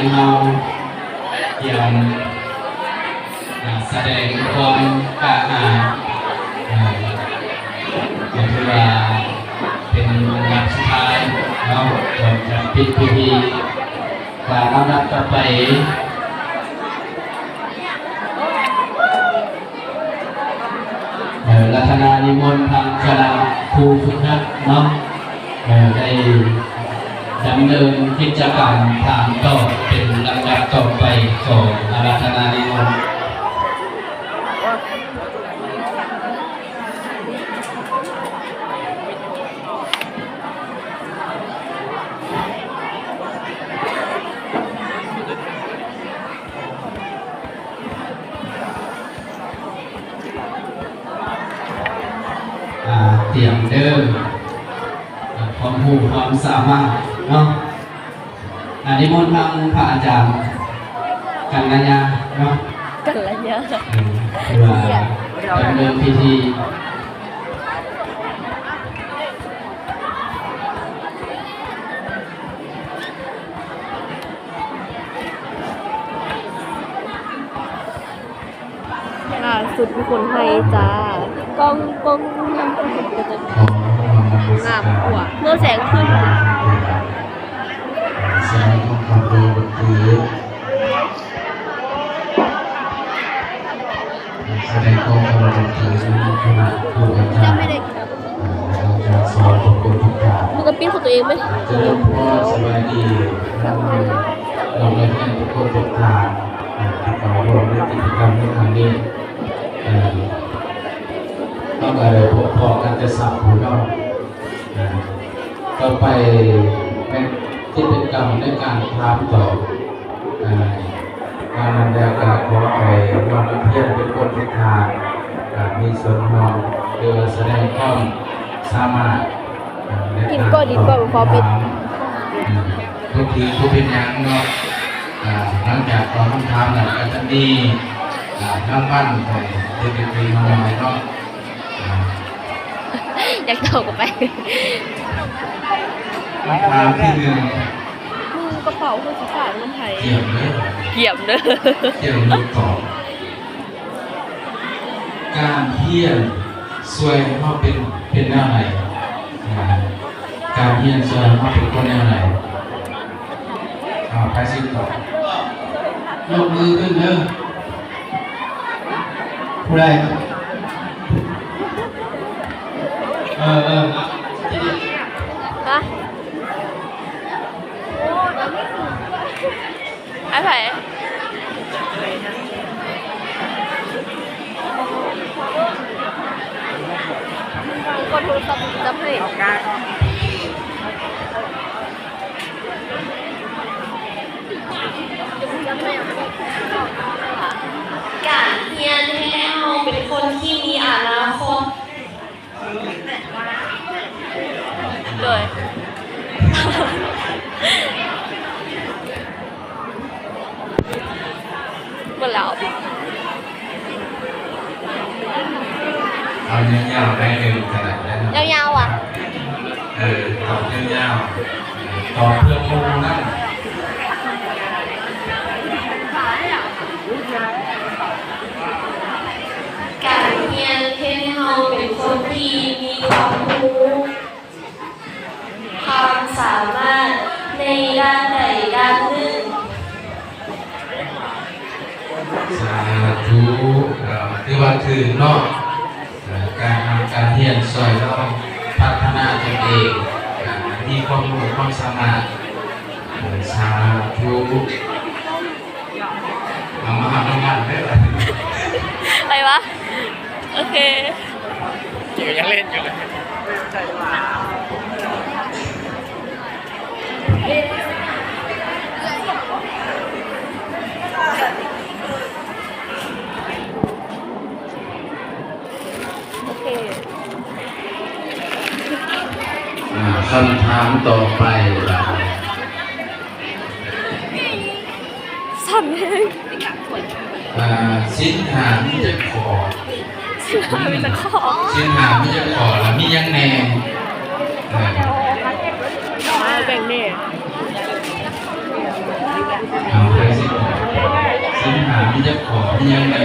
นเราอย่างแสดงความกล้าหาญก็ถือว่าเป็นวันสุดท้ายเราจะปิดพิธีการลำดับต่อไปรัตนานิมนต์ทางคณะครูฝึกหัดเนาะได้ดำเนินกิจกรรมถามตอบเป็นลำดับต่อไปของรัตนานิมนต์เตรียมเดิมความรู้ความสามารถเนาะนิมนต์ทางพระอาจารย์กัลยาเนาะกัลยาเพื่อดำเนินพิธีสุดคนไทยจ้ากล้องน้ำผสมกันจะงามกว่าเมื่อแสงขึ้นแสดงความดีบนพื้นแสดงความเคารพบนพื้นคณะผู้อาจารย์จะสอนทุกคนทุกอย่างมึงกับปิ้งของตัวเองไหมเจริญพรสบายดีเราได้เรียนทุกคนทุกทางที่เขาร่วมในกิจกรรมในครั้งนี้ต้องอะไรพอกันจะสับหัวเราต่อไปเป็นกิจกรรมในการทำต่อการนำแนวการขอไปนอนเพียรเป็นคนทุกทางมีส่วนนอนเรือแสดงความสามารถกินก็ดีกว่าพอปิดทุกทีทุกเป็นอย่างเนาะหลังจากตอนคำถามหลังจากนี้ทั้งบ้านไปเด็กๆมาหน่อยเนาะอยากเต่ากับไปคำถามที่หนึ่งมึงกระเป๋าคือสีขาวมันไทยเกี่ยวเด้อเกี่ยวเด้อเกี่ยวมือต่อการเพี้ยนสวยเขาเป็นแนวไหนการเพี้ยนสวยเขาเป็นคนแนวไหนไปสิต่อยกมือขึ้นเด้อผู้ใดฮะไอ้ไผ่กดโทรศัพท์จำให้การเรียนให้เราเป็นคนที่มีอนาคตโดยหมดแล้วเอายาวๆได้เลยขนาดนั้นยาวๆอ่ะตอบยาวๆตอบเพื่อมูนั่นการเรียนให้เราเป็นคนที่มีความรู้ความสามารถในด้านใดด้านหนึ่งสาธุที่ว่าคือนอกการทำการเรียนสอยเราพัฒนาตนเองมีความรู้ความสามารถสาธุเอามาทำงานได้ไหมอะไรวะโอเคยังเล่นอยู่เลยคำถามต่อไปสั่นเลยสินหามิจะขอสินหามิจะขอแล้วมียังแน่แบ่งแน่ ยังไง